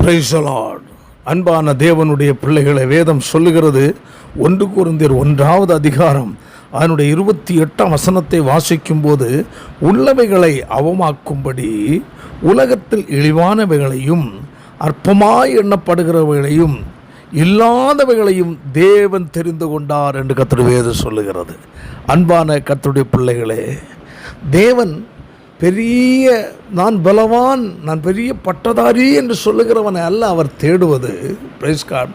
Praise the Lord. அன்பான தேவனுடைய பிள்ளைகளை, வேதம் சொல்லுகிறது 1 கொரிந்தியர் 1வது அதிகாரம் அதனுடைய 28ஆம் வசனத்தை வாசிக்கும் போது, உள்ளவைகளை அவமாக்கும்படி உலகத்தில் இழிவானவைகளையும் அற்பமாய் எண்ணப்படுகிறவைகளையும் இல்லாதவைகளையும் தேவன் தெரிந்து கொண்டார் என்று கர்த்தருடைய வேதம் சொல்லுகிறது. அன்பான கர்த்தருடைய பிள்ளைகளே, தேவன் நான் பலவான், நான் பெரிய பட்டதாரி என்று சொல்லுகிறவனை அல்ல அவர் தேடுவது. Praise God.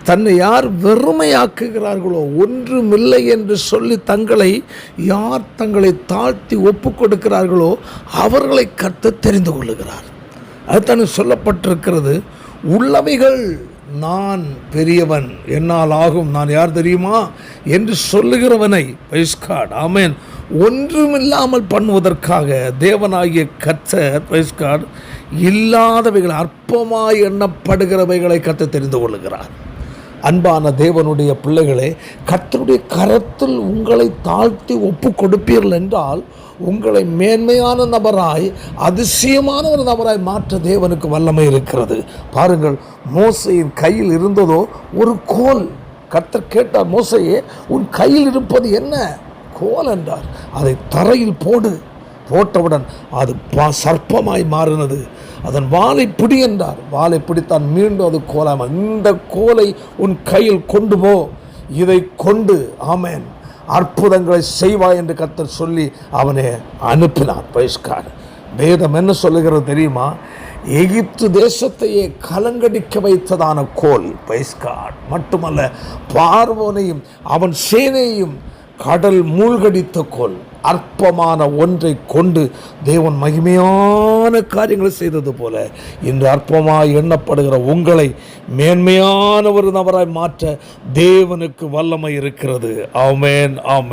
தன்னை யார் வெறுமையாக்குகிறார்களோ, ஒன்றுமில்லை என்று சொல்லி யார் தங்களை தாழ்த்தி ஒப்பு கொடுக்கிறார்களோ அவர்களை கர்த்தர் தெரிந்து கொள்ளுகிறார். அதுதான் சொல்லப்பட்டிருக்கிறது. உள்ளவைகள் நான் பெரியவன், என்னால் ஆகும், நான் யார் தெரியுமா என்று சொல்லுகிறவனை, பிரைஸ் காட், ஆமென், ஒன்றுமில்லாமல் பண்ணுவதற்காக தேவனாகிய கர்த்தர், பிரைஸ் காட், இல்லாதவைகள் அற்பமாய் எண்ணப்படுகிறவைகளை கர்த்தர் தெரிந்து கொள்ளுகிறார். அன்பான தேவனுடைய பிள்ளைகளே, கர்த்தருடைய கரத்தில் உங்களை தாழ்த்தி ஒப்பு கொடுப்பீர்கள் என்றால் உங்களை மேன்மையான நபராய், அதிசயமான ஒரு நபராய் மாற்ற தேவனுக்கு வல்லமை இருக்கிறது. பாருங்கள், மோசேயின் கையில் இருந்ததோ ஒரு கோல். கர்த்தர் கேட்டார், மோசேயே, உன் கையில் இருப்பது என்ன? கோல் என்றார். அதை தரையில் போட்டவுடன் அது சர்ப்பமாய் மாறினது. அதன் வாளை பிடி என்றார். வாளை பிடித்தான், மீண்டும் அது கோலாம. இந்த கோலை உன் கையில் கொண்டு போ, இதை கொண்டு, ஆமென், அற்புதங்களை செய்வாய் என்று கர்த்தர் சொல்லி அவனை அனுப்பினார். பைஸ்கார். வேதம் என்ன சொல்லுகிறது தெரியுமா? எகிப்து தேசத்தையே கலங்கடிக்க வைத்ததான கோல். பைஸ்கார் மட்டுமல்ல, பார்வோனையும் அவன் சேனையையும் கடல் மூழ்கடித்த கோல். அற்பமான ஒன்றை கொண்டு தேவன் மகிமையான காரியங்களை செய்தது போல இன்று அற்பமாய் எண்ணப்படுகிற உங்களை மேன்மையான ஒரு நபராய் மாற்ற தேவனுக்கு வல்லமை இருக்கிறது. ஆமென், ஆமென்.